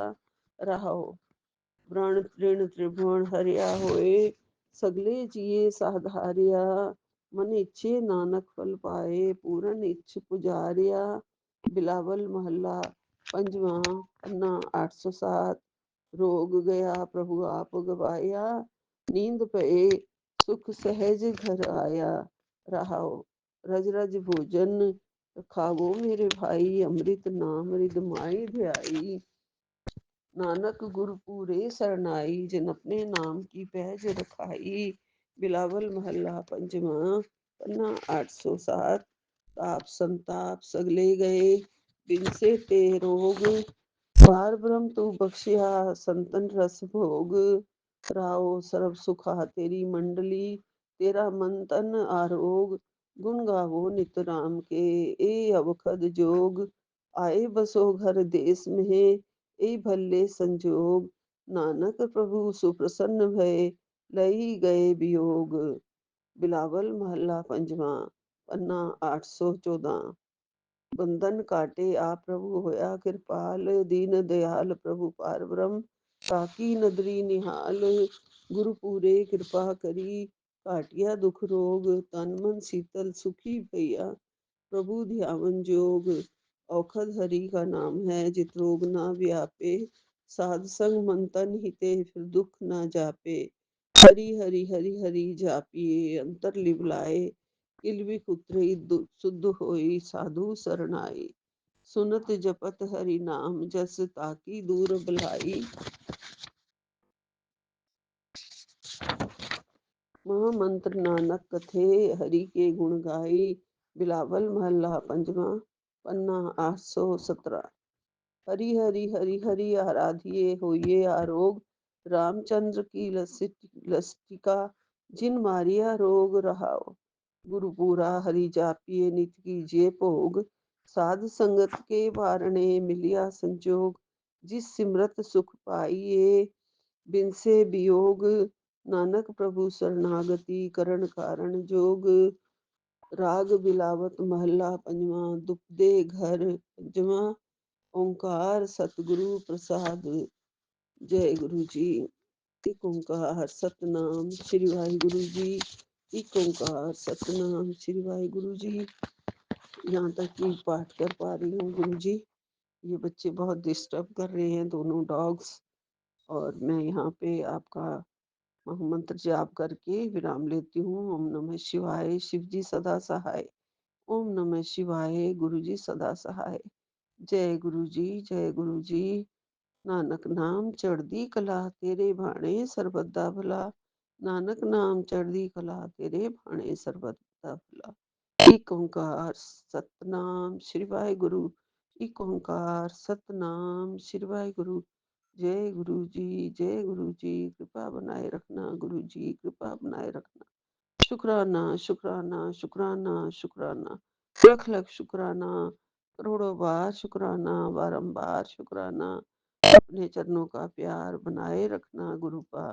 रहो। व्रण तृण त्रिभुवन हरिया होए, सगले जिए साधारिया। मन इच्छे नानक फल पाए, पूरन इच्छ पुजारिया। बिलावल महल्ला पंजवा पन्ना 807। रोग गया प्रभु आप गवाया, नींद पे सुख सहज घर आया। रहाओ रज रज भोजन खावो मेरे भाई, अमृत नाम रिदमाई ध्याई। नानक गुरु पूरे सरनाई, जिन अपने नाम की पैज रखाई। बिलावल महल्ला पंचमा पन्ना 807। ताप संताप सगले गए, बिन से ते रोग। पार ब्रह्म तू बख्शिया, संतन रस भोग। राहो सर्व सुखा तेरी मंडली, तेरा मन तन आरोग। गुण गावो नित राम के, ए अवखद जोग। आए बसो घर देश में, ए भल्ले संजोग। नानक प्रभु सुप्रसन्न भय, लई गए वियोग। बिलावल महल्ला पंजवा पन्ना 814। बंधन काटे आप प्रभु होया कृपाल, दीन दयाल प्रभु पार ब्रह्म ताकी नदरी निहाल। गुरु पूरे कृपा करी, काटिया दुख रोग। तन मन शीतल सुखी भैया, प्रभु ध्यान जोग। औखद हरि का नाम है, जित रोग ना व्यापे। साध संग मन तन हिते, फिर दुख ना जापे। हरि हरि हरि हरि जापिए, अंतर लिवलाए। किलबिख उतरी शुद्ध होई, साधु शरणाई। सुनत जपत हरि नाम, जस ताकी दूर बलाई। महामंत्र नानक कथे, हरि के गुण गाई। बिलावल महल्ला पंजवा पन्ना 817। हरि हरि हरि हरि आराधिए, होइए आरोग। रामचंद्र की लसिका, जिन मारिया रोग रहाओ। गुरु पूरा हरि जापिए, नित कीजिए भोग। साध संगत के वारणे, मिलिया संजोग। जिस सिमरत सुख पाइए, बिन से वियोग। नानक प्रभु शरणागति, करण कारण जोग। राग बिलावत महल्ला पंजवा, दुपदे घर पंजवा। ओंकार सतगुरु प्रसाद। जय गुरु जी। एक ओंकार सतनाम श्री वाहिगुरु जी। एक ओंकार सतनाम श्री वाहिगुरु जी। यहाँ तक कि पाठ कर पा रही हूँ गुरु जी। ये बच्चे बहुत डिस्टर्ब कर रहे हैं, दोनों डॉग्स। और मैं यहाँ पे आपका महामंत्र जाप करके विराम लेती हूँ। ओम नमः शिवाय, शिव जी सदा सहाय। ओम नमः शिवाय, गुरु जी सदा सहाय। जय गुरु जी, जय गुरु जी। नानक नाम चढ़दी कला, तेरे भाणे सर्वदा भला। नानक नाम चढ़दी कला, तेरे भाणे सर्वदा भला। एक ओंकार सतनाम श्री वाहिगुरु। एक ओंकार सतनाम श्री वाहिगुरु। जय गुरु जी, जय गुरु जी। कृपा बनाए रखना गुरु जी, कृपा बनाए रखना। शुक्राना शुक्राना शुक्राना शुक्राना, लख लख शुक्राना। करोड़ों बार शुक्राना, बारंबार शुक्राना। अपने चरणों का प्यार बनाए रखना गुरु का।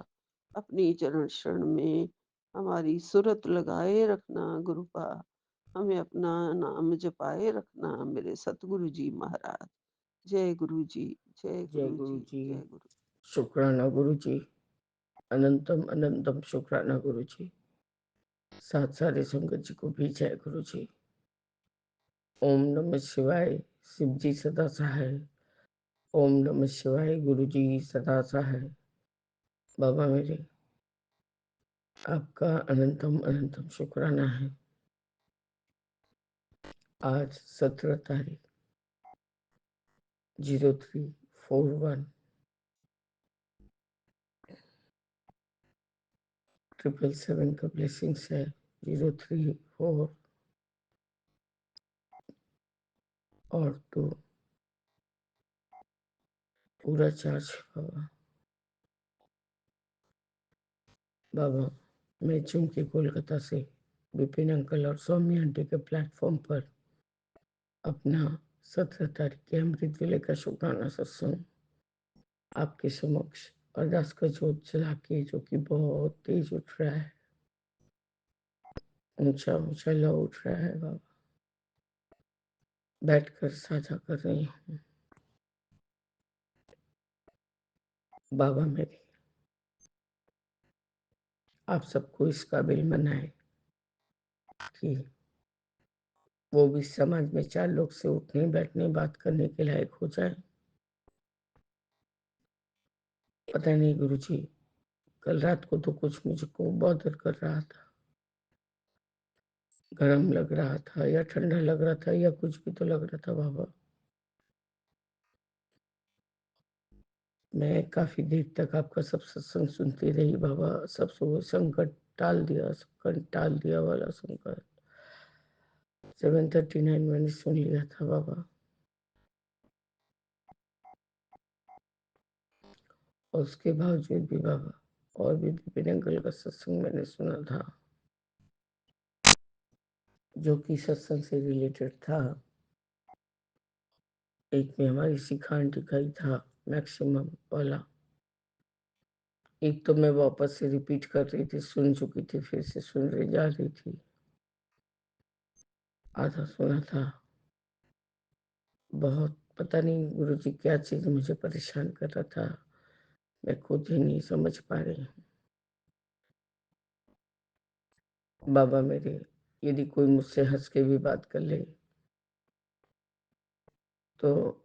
अपनी चरण शरण में हमारी सूरत लगाए रखना गुरु का। हमें अपना नाम जपाए रखना मेरे सतगुरु जी महाराज। जय गुरु जी, जय जय गुरु गुरु जी, जी। जय गुरु। शुक्राना गुरु जी, अनंतम अनंतम शुक्राना गुरु जी। साथ सारे संगत जी को भी जय गुरु जी। ओम नमः शिवाय, शिव जी सदा सहाय। ओम नमः शिवाय, गुरु जी सदा सहाय। बाबा मेरे, आपका अनंतम अनंतम शुक्राना है। आज 17 तारीख 0341 777 का ब्लेसिंग्स है। 034 और तो पूरा चार्ज बाबा। बाबा मैं चुमकी कोलकाता से विपिन अंकल और सौम्य आंटी के प्लेटफॉर्म पर अपना 17 तारीख के अमृत वेले का शुक्राना सत्संग आपके समक्ष अरदास का जोत जला के, जो कि बहुत तेज उठ रहा है, ऊंचा ऊंचा ला उठ रहा है बाबा। बैठकर साझा कर रही हूँ। बाबा मेरे, आप सबको इस काबिल बनाए कि वो भी समाज में 4 लोग से उठने बैठने बात करने के लायक हो जाए। पता नहीं गुरुजी, कल रात को तो कुछ मुझको बॉदर कर रहा था, गरम लग रहा था या ठंडा लग रहा था या कुछ भी तो लग रहा था बाबा। मैं काफी देर तक आपका सब सत्संग सुनती रही बाबा। सब संकट टाल दिया, संकट टाल दिया वाला संकट 739 मैंने सुन लिया था बाबा। और उसके बावजूद भी बाबा और भी विपिन अंकल का सत्संग मैंने सुना था, जो कि सत्संग से रिलेटेड था। एक में हमारी शिखा आंटी का ही था मैक्सिमम वाला, एक तो मैं वापस से रिपीट कर रही थी, सुन चुकी थी, फिर से सुन रही जा रही थी, आधा सुना था। बहुत पता नहीं गुरुजी क्या चीज मुझे परेशान कर रहा था, मैं खुद ही नहीं समझ पा रही हूँ। बाबा मेरे, यदि कोई मुझसे हंस के भी बात कर ले तो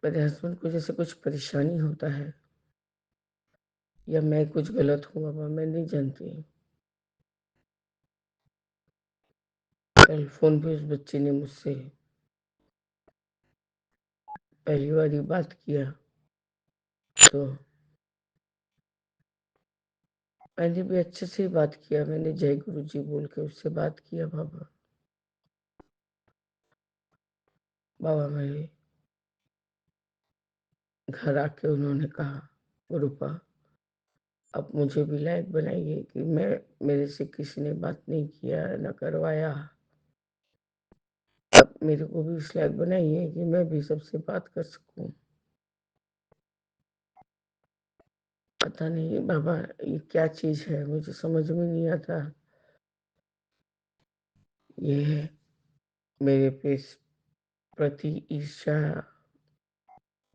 मेरे हस्बैंड को जैसे कुछ परेशानी होता है या मैं कुछ गलत हूँ बाबा, मैं नहीं जानती। कल फोन पे उस बच्चे ने मुझसे पहली बार ही बात किया तो मैंने भी अच्छे से बात किया, मैंने जय गुरु जी बोल के उससे बात किया बाबा। बाबा मेरे, घर आके उन्होंने कहा गुरुपा अब मुझे भी लायक बनाइए कि मैं, मेरे से किसी ने बात नहीं किया न करवाया, अब मेरे को भी इस लायक बनाइए कि मैं भी सबसे बात कर सकूं। पता नहीं बाबा ये क्या चीज है, मुझे समझ में नहीं आता। ये है मेरे पे प्रति ईर्ष्या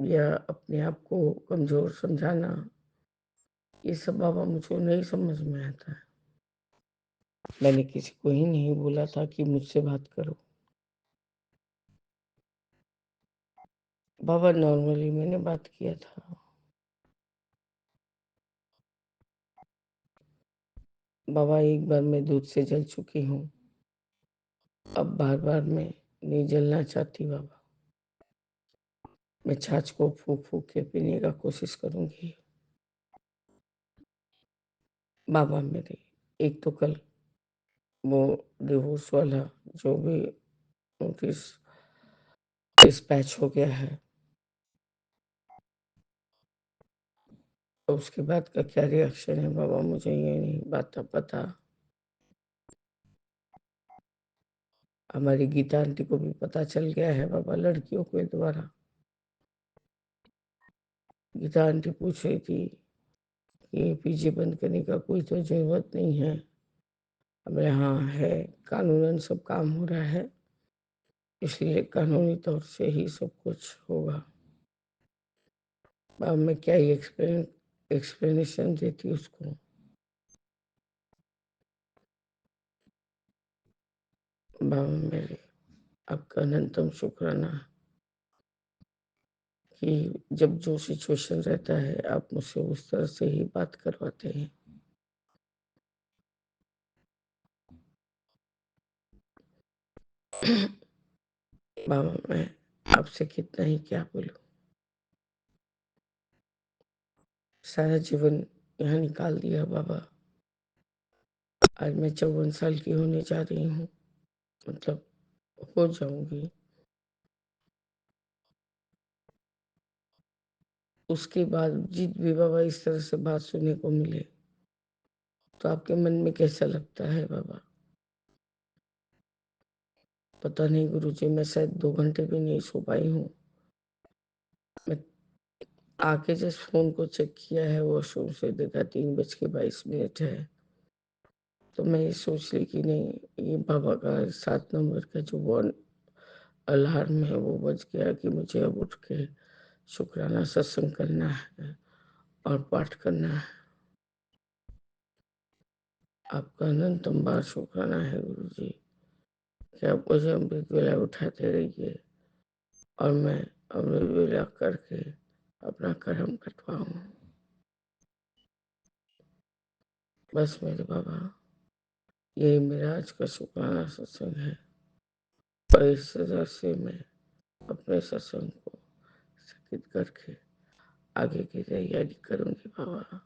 या अपने आप को कमजोर समझाना, ये सब बाबा मुझको नहीं समझ में आता है। मैंने किसी को ही नहीं बोला था कि मुझसे बात करो बाबा, नॉर्मली मैंने बात किया था। बाबा एक बार मैं दूध से जल चुकी हूँ, अब बार बार मैं नहीं जलना चाहती बाबा। मैं छाछ को फूक फूक के पीने का कोशिश करूंगी बाबा मेरे। एक तो कल वो डिवोर्स वाला जो भी नोटिस डिस्पैच हो गया है, तो उसके बाद का क्या रिएक्शन है बाबा मुझे ये नहीं बात पता। हमारी गीता आंटी को भी पता चल गया है बाबा लड़कियों के द्वारा। गीता आंटी पूछ रही थी कि पीजे बंद करने का कोई तो जरूरत नहीं है। अब हाँ है, कानूनन सब काम हो रहा है, इसलिए कानूनी तौर से ही सब कुछ होगा। अब मैं क्या ही एक्सप्लेनेशन देती उसको। बाबा मेरे, आपका अनंतम शुक्राना कि जब जो सिचुएशन रहता है आप मुझसे उस तरह से ही बात करवाते हैं। बाबा मैं आपसे कितना ही क्या बोलूं, सारा जीवन यहाँ निकाल दिया बाबा। आज मैं 54 साल की होने जा रही हूँ, मतलब हो जाऊंगी। उसके बाद जित भी बाबा इस तरह से बात सुनने को मिले तो आपके मन में कैसा लगता है बाबा? पता नहीं गुरुजी, मैं शायद 2 घंटे भी नहीं सो पाई हूँ। मैं आके जस्ट फोन को चेक किया है, वॉशरूम से देखा 3:22 है, तो मैं ये सोच ली कि नहीं, ये बाबा का 7 नंबर का जो अलार्म है वो बज गया कि मुझे अब उठ के शुक्राना सत्संग करना है और पाठ करना है। आपका अनंतम बार शुक्राना है गुरु जी कि आप मुझे अमृत वेला उठाते रहिए और मैं अमृत वेला करके अपना कर्म कटवाऊं। बस मेरे बाबा, यही मेरा आज का शुक्राना सत्संग है और इस तरह से मैं अपने सत्संग को स्थगित करके आगे की तैयारी करूंगी बाबा।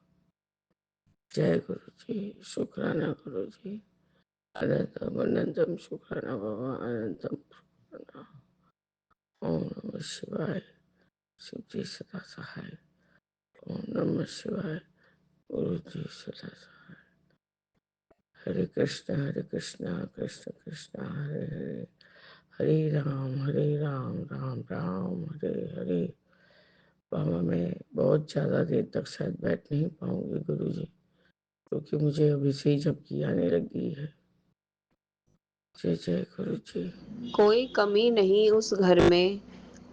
जय गुरु जी, शुक्राना गुरु जी, अनंतम अनंतम शुक्राना बाबा, अनंतम शुक्राना। ओम नमः शिवाय, शिव जी सदा सहाय। ओम नमः शिवाय, गुरु जी सदा सहाय। हरे कृष्ण कृष्ण कृष्ण हरे हरे, हरे राम राम राम हरे हरे। बाबा मैं बहुत ज़्यादा देर तक शायद बैठ नहीं पाऊंगी गुरु जी, क्योंकि मुझे अभी से ही झपकी आने लगी है। जय जय गुरु जी। कोई कमी नहीं उस घर में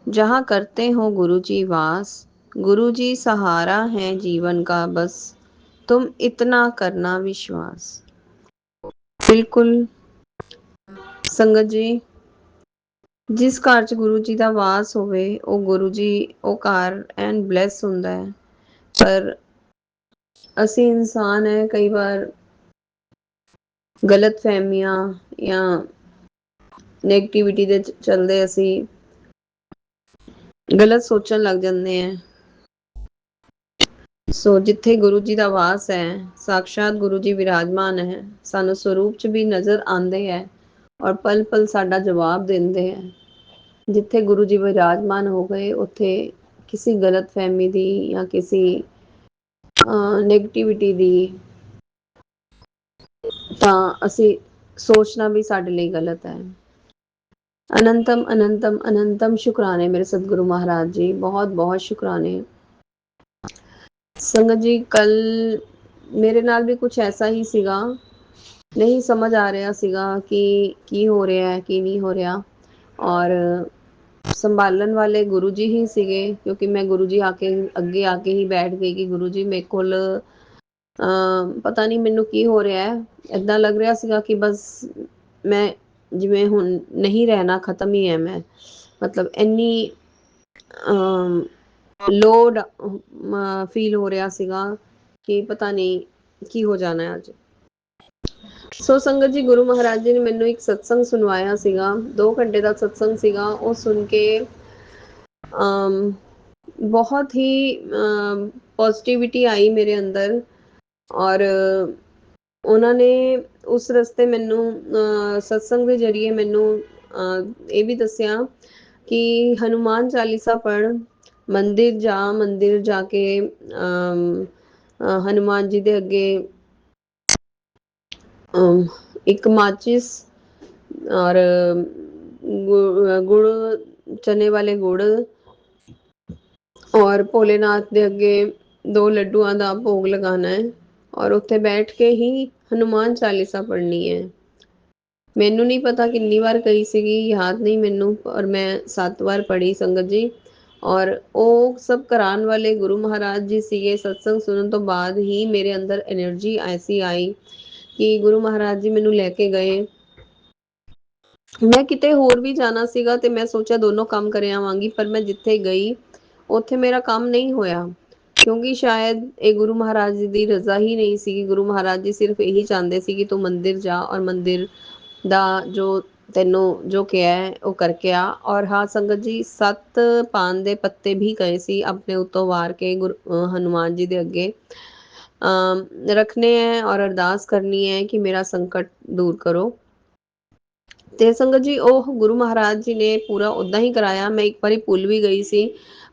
जहाँ करते हो गुरुजी वास। गुरुजी सहारा है जीवन का बस, तुम इतना करना विश्वास। बिल्कुल संगत जी, ਜਿਸ ਘਰ ਚ ਗੁਰੂ ਜੀ ਦਾ ਵਾਸ ਹੋਵੇ ਉਹ ਗੁਰੂ ਜੀ ਉਹ ਘਰ ਐਨ ਬਲੈਸ ਹੁੰਦਾ ਹੈ। ਪਰ ਅਸੀਂ ਇਨਸਾਨ ਹੈ, ਕਈ ਵਾਰ ਗਲਤ ਫਹਿਮੀਆਂ ਜਾਂ ਨੈਗੇਟਿਵਿਟੀ ਦੇ ਚਲਦੇ ਅਸੀਂ ਗਲਤ ਸੋਚਣ ਲੱਗ ਜਾਂਦੇ ਹਾਂ। ਸੋ ਜਿੱਥੇ ਗੁਰੂ ਜੀ ਦਾ ਵਾਸ ਹੈ, ਸਾਕਸ਼ਾਤ ਗੁਰੂ ਜੀ ਵਿਰਾਜਮਾਨ ਹੈ, ਸਾਨੂੰ ਸਰੂਪ ਚ ਵੀ ਨਜ਼ਰ ਆਉਂਦੇ ਹੈ ਔਰ ਪਲ ਪਲ ਸਾਡਾ ਜਵਾਬ ਦਿੰਦੇ ਹੈ। ਜਿੱਥੇ ਗੁਰੂ ਜੀ ਵਿਰਾਜਮਾਨ ਹੋ ਗਏ ਉੱਥੇ ਕਿਸੇ ਗਲਤ ਫਹਿਮੀ ਦੀ ਜਾਂ ਕਿਸੇ ਨੈਗੇਟਿਵਿਟੀ ਦੀ ਤਾਂ ਅਸੀਂ ਸੋਚਣਾ ਵੀ ਸਾਡੇ ਲਈ ਗਲਤ ਹੈ। अनंतम अनंतम अनंतम शुक्राने मेरे सतगुरु महाराज जी, बहुत बहुत शुक्राने। संगत जी कल मेरे नाल भी कुछ ऐसा ही सीगा, नहीं समझ आ रहा सीगा कि की हो रहा है की नहीं हो रहा, और संभालन वाले गुरु जी ही सीगे, क्योंकि मैं गुरु जी आके अगे आके ही बैठ गई कि गुरु जी मेरे कोल पता नहीं मैनू की हो रहा है। इदां लग रहा सीगा कि बस मैं जिवें हुण नहीं रहना, खत्म ही है मैं, मतलब इन्नी लोड फील हो रहा सीगा कि पता नहीं की हो जाना है अज। सो संगत जी गुरु महाराज जी ने मैनू एक सत्संग सुनवाया सीगा, 2 घंटे का सत्संग सीगा। वो सुन के बहुत ही पॉजिटिविटी आई मेरे अंदर, और उन्होंने उस रस्ते मैनू सत्संग के जरिए मैनू ये भी दसिया कि हनुमान चालीसा पढ़, मंदिर जाके हनुमान जी दे अगे एक माचिस और गुड़ चने वाले गुड़ और भोलेनाथ दे अगे 2 लड्डुआं दा भोग लगाना है और उत्थे बैठ के ही हनुमान चालीसा पढ़नी है। मैनू नहीं पता कितनी बार कही सीगी, याद नहीं मैनू, और मैं 7 बार पढ़ी संगत जी। और वो सब कराने वाले गुरु महाराज जी सीगे। सत्संग सुनने तो बाद ही मेरे अंदर एनर्जी ऐसी आई कि गुरु महाराज जी मैनू लैके गए। मैं किते होर भी जाना सीगा ते मैं सोचा दोनों काम कर आवांगी, पर मैं जिथे गई उत्थे मेरा काम नहीं होया, क्योंकि शायद ये गुरु महाराज जी की रजा ही नहीं सी। गुरु महाराज जी सिर्फ यही चाहते सी कि तू मंदिर जा और मंदिर दा जो तेनों जो कहा है वो करके आ। और हाँ संगत जी 7 पान दे पत्ते भी कहे सी अपने उत्तों वार के हनुमान जी दे अगे रखने हैं और अरदास करनी है कि मेरा संकट दूर करो। ते संगत जी ਉਹ गुरु महाराज जी ने पूरा उदा ही कराया। मैं एक बारी भुल भी गई सी,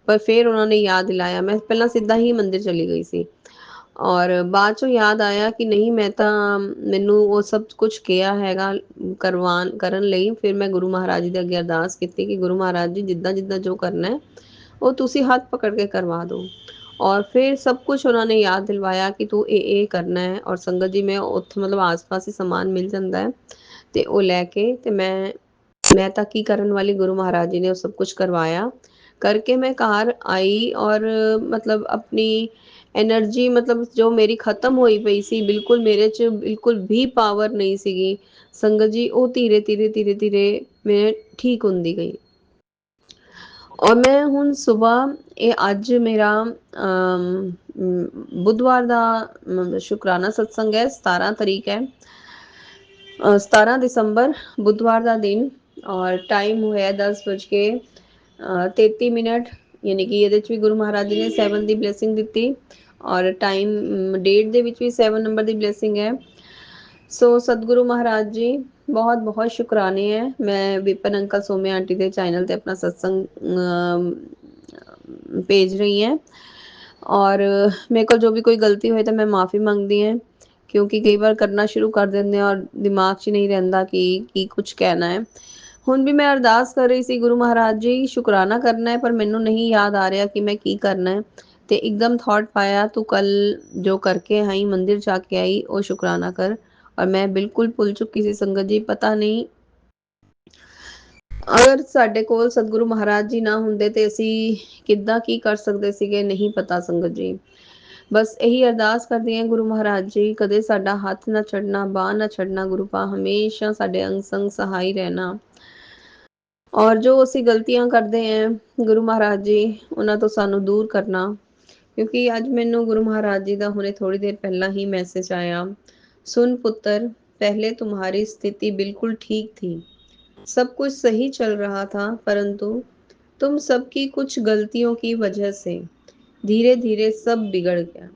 पर फिर उन्होंने याद दिलाया। मैं पहला सीधा ही मंदिर चली गई सी और बाद चों याद आया कि नहीं मैं तो मैनू वो सब कुछ किया हैगा करवान करन लई। फिर मैं गुरु महाराज जी दे अगे अरदास की कि गुरु महाराज जी जिद्दां जिद्दां जो करना है वो तुसी हाथ पकड़ के करवा दो। और फिर सब कुछ उन्होंने याद दिलवाया कि तू ये करना है। और संगत जी मैं उत्थे मतलब आस पास ही समान मिल जाता है ते वो लैके ते मैं मैं ਤਾਂ ਕੀ ਕਰਨ ਵਾਲੀ, गुरु महाराज जी ने वो सब कुछ करवाया। करके मैं घर आई और मतलब अपनी एनर्जी, मतलब जो मेरी खत्म होई पई सी, बिल्कुल मेरे च बिल्कुल भी पावर नहीं सीगी संगत जी, ਉਹ ਧੀਰੇ ਧੀਰੇ ਧੀਰੇ ਧੀਰੇ ਮੈਂ ਠੀਕ ਹੁੰਦੀ ਗਈ। ਔਰ ਮੈਂ ਹੁਣ ਸਵੇਰ, ਇਹ ਅੱਜ ਮੇਰਾ ਬੁੱਧਵਾਰ ਦਾ ਸ਼ੁਕਰਾਨਾ ਸਤਸੰਗ ਹੈ, 17 ਤਰੀਕ ਹੈ, 17 ਦਸੰਬਰ बुधवार का दिन। और टाइम होया 10:33, यानी कि ये भी गुरु महाराज जी ने 7 की ब्लैसिंग दी और टाइम डेट दे विच भी 7 नंबर की ब्लैसिंग है। सो सतगुरु महाराज जी बहुत बहुत शुकराने हैं। मैं विपिन अंकल सोम्या आंटी के चैनल पे अपना सत्संग भेज रही हैं और मेरे को जो भी कोई गलती हुई तो मैं माफ़ी मंगती हैं, क्योंकि कई बार करना शुरू कर देते हैं और दिमाग 'ਚ नहीं रहता कि कुछ कहना है। ਹੁਣ भी मैं अरदास कर रही सी, गुरु महाराज जी शुकराना करना है पर मैनू नहीं याद आ रहा कि मैं की करना है। तो एकदम थॉट पाया, तू कल जो करके आई, मंदिर जाके आई, वो शुकराना कर। और मैं बिल्कुल भुल चुकी सी संगत जी। पता नहीं अगर साडे कोल सतगुरु महाराज जी ना हुंदे ते असी किद्दां की कर सकदे सीगे, नहीं पता संगत जी। बस यही अरदास करदी हैं गुरु महाराज जी, कदे साडा हथ ना छड़ना, बांह ना छड़ना, गुरु पा हमेशा साडे अंग संग सहाई रहना। और जो असी गलतियां करते हैं गुरु महाराज जी, उन्हां तो सानू दूर करना। क्योंकि अज मैनू गुरु महाराज जी का हुणे थोड़ी देर पहला ही मैसेज आया, सुन पुत्र, पहले तुम्हारी स्थिति बिल्कुल ठीक थी, सब कुछ सही चल रहा था, परंतु तुम सबकी कुछ गलतियों की वजह से धीरे धीरे सब बिगड़ गया,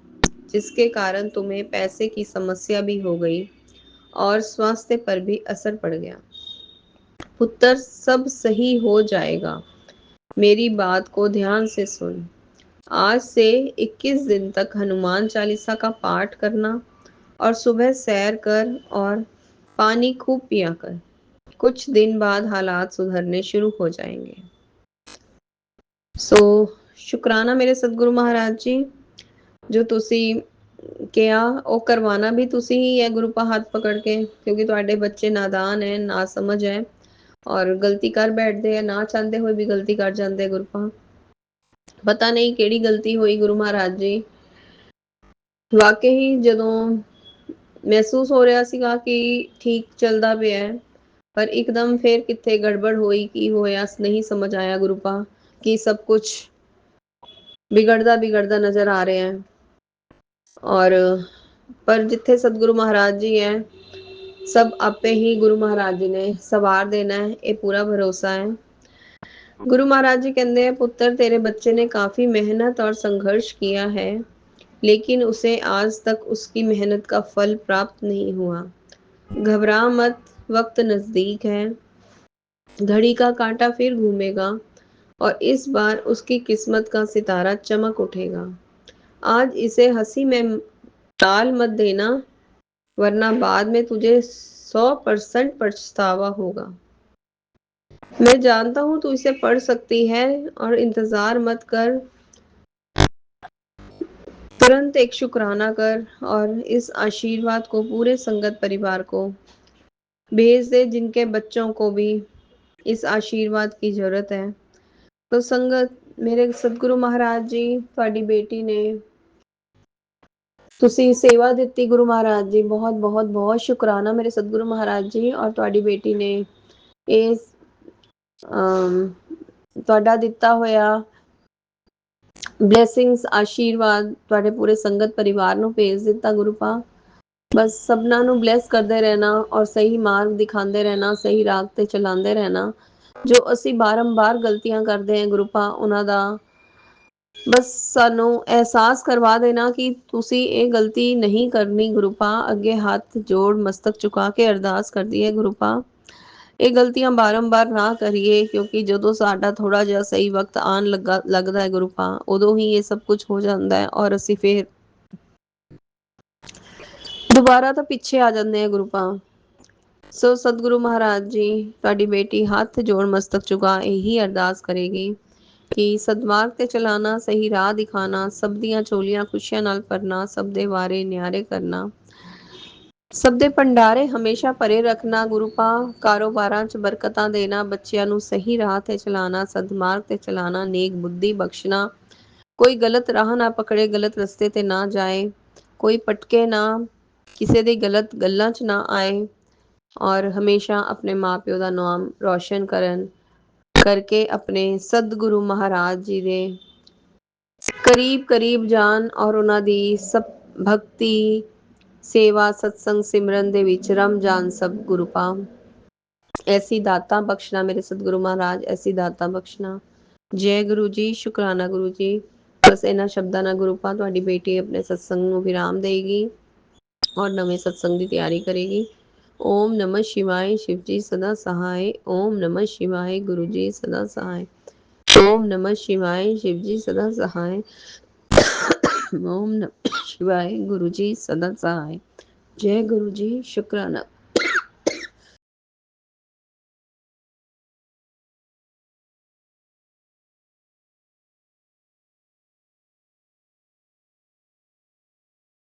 जिसके कारण तुम्हें पैसे की समस्या भी हो गई और स्वास्थ्य पर भी असर पड़ गया। पुत्र, सब सही हो जाएगा, मेरी बात को ध्यान से सुन। आज से 21 दिन तक हनुमान चालीसा का पाठ करना और सुबह सैर कर और पानी खूब पिया कर। कुछ दिन बाद हालात सुधरने शुरू हो जाएंगे। सो शुकराना मेरे सतगुरु महाराज जी, जो तुसी किया वो करवाना भी तुसी ही है गुरु पा हाथ पकड़ के, क्योंकि तुहाडे बच्चे नादान है, ना समझ है और गलती कर बैठते हैं, ना चाहते हुए भी गलती कर जाते गुरु पा। पता नहीं केड़ी गलती हुई गुरु महाराज जी। वाकई जदों महसूस हो रहा सीगा कि ठीक चलता पिया है, पर एकदम फिर कित्थे गड़बड़ हुई, की होया नहीं समझ आया गुरु पा, कि सब कुछ बिगड़दा बिगड़दा नजर आ रहा है। और पर जिथे सतगुरु महाराज जी हैं, सब आपे ही गुरु महाराज जी ने सवार देना है, ये पूरा भरोसा है। गुरु महाराज जी कहते हैं, पुत्र तेरे बच्चे ने काफी मेहनत और संघर्ष किया है, लेकिन उसे आज तक उसकी मेहनत का फल प्राप्त नहीं हुआ। घबरा मत, वक्त नजदीक है, घड़ी का कांटा फिर घूमेगा और इस बार उसकी किस्मत का सितारा चमक उठेगा। आज इसे हंसी में टाल मत देना, वरना बाद में तुझे 100% पछतावा होगा। मैं जानता हूं तू इसे पढ़ सकती है और इंतजार मत कर, तुरंत एक शुक्राना कर और इस आशीर्वाद को पूरे संगत परिवार को भेज दे, जिनके बच्चों को भी इस आशीर्वाद की जरूरत है। तो संगत, मेरे सतगुरु महाराज जी, ਤੁਹਾਡੀ बेटी ने ਤੁਸੀਂ सेवा दी गुरु महाराज जी, बहुत बहुत बहुत शुकराना मेरे सतगुरु महाराज जी। और ਤੁਹਾਡੀ बेटी ने इस ਤੁਹਾਡਾ ਦਿੱਤਾ ਹੋਇਆ ब्लैसिंग्स आशीर्वाद ਤੁਹਾਡੇ पूरे संगत परिवार ਨੂੰ ਭੇਜ ਦਿੱਤਾ गुरु पा। बस सबना ਨੂੰ ब्लैस करते रहना और सही मार्ग दिखाते रहना, सही राह ਤੇ ਚਲਾਉਂਦੇ रहना। जो ਅਸੀਂ बारंबार गलतियां करते हैं गुरु पा, ਉਹਨਾਂ ਦਾ बस सानू एहसास करवा देना कि तुसी ये गलती नहीं करनी गुरु पा। अगे हाथ जोड़ मस्तक झुका के अरदास कर दी है गुरु पा, ये गलतियां बारंबार ना करिए, क्योंकि जो साडा थोड़ा जिहा सही वक्त आन लगता है गुरु पा, उदों ही ये सब कुछ हो जाता है और असी फिर दोबारा तो पिछे आ जाते हैं गुरु पा। सो सतगुरु महाराज जी, ਤੁਹਾਡੀ बेटी हाथ जोड़ मस्तक झुका यही अरदास करेगी कि सदमार्ग ते चलाना, सही राह दिखाना, सब दियां चोलियां खुशियां नाल भरना, सब दे वारे न्यारे करना। ਸਭ ਦੇ ਭੰਡਾਰੇ ਹਮੇਸ਼ਾ ਭਰੇ ਰੱਖਣਾ ਗੁਰੂਪਾ, ਕਾਰੋਬਾਰਾਂ 'ਚ ਬਰਕਤਾਂ ਦੇਣਾ, ਬੱਚਿਆਂ ਨੂੰ ਸਹੀ ਰਾਹ ਤੇ ਚਲਾਣਾ, ਸਦਮਾਰਗ ਤੇ ਚਲਾਣਾ, ਨੇਕ ਬੁੱਧੀ ਬਖਸ਼ਣਾ, ਕੋਈ ਗਲਤ ਰਾਹ ਨਾ ਪਕੜੇ, ਗਲਤ ਰਸਤੇ ਤੇ ਨਾ ਜਾਏ, ਕੋਈ ਭਟਕੇ ਨਾ, ਕਿਸੇ ਦੀ ਗਲਤ ਗੱਲਾਂ 'ਚ ਨਾ ਆਏ, ਔਰ ਹਮੇਸ਼ਾ ਆਪਣੇ ਮਾਂ-ਪਿਓ ਦਾ ਨਾਮ ਰੌਸ਼ਨ ਕਰਕੇ ਆਪਣੇ ਸਤਿਗੁਰੂ ਮਹਾਰਾਜ ਜੀ ਦੇ ਕਰੀਬ ਜਾਣ ਔਰ ਉਹਨਾਂ ਦੀ ਸਭ ਭਗਤੀ, ਸੇਵਾ, ਸਤਸੰਗ, ਸਿਮਰਨ ਦੇ ਵਿੱਚ ਰਮ ਜਾਣ ਸਭ ਗੁਰੂਪਾ। ਐਸੀ ਦਾਤਾਂ ਬਖਸ਼ਣਾ ਮੇਰੇ ਸਤਿਗੁਰੂ ਮਹਾਰਾਜ, ਐਸੀ ਦਾਤਾਂ ਬਖਸ਼ਣਾ। ਜੈ ਗੁਰੂ ਜੀ, ਸ਼ੁਕਰਾਨਾ ਗੁਰੂ ਜੀ। ਬਸ ਇਹਨਾਂ ਸ਼ਬਦਾਂ ਨਾਲ ਗੁਰੂਪਾ ਤੁਹਾਡੀ ਬੇਟੀ ਆਪਣੇ ਸਤਸੰਗ ਨੂੰ ਵਿਰਾਮ ਦੇਗੀ ਔਰ ਨਵੇਂ ਸਤਸੰਗ ਦੀ ਤਿਆਰੀ ਕਰੇਗੀ। ਓਮ ਨਮः शिवाय शिव जी सदा सहाय। ओम नमः शिवाय गुरु जी सदा सहाय। ओम नमः शिवाय शिव जी सदा सहाय। ओम नमः शिवाय गुरु जी सदा सहाय। जय गुरु जी, शुक्राना।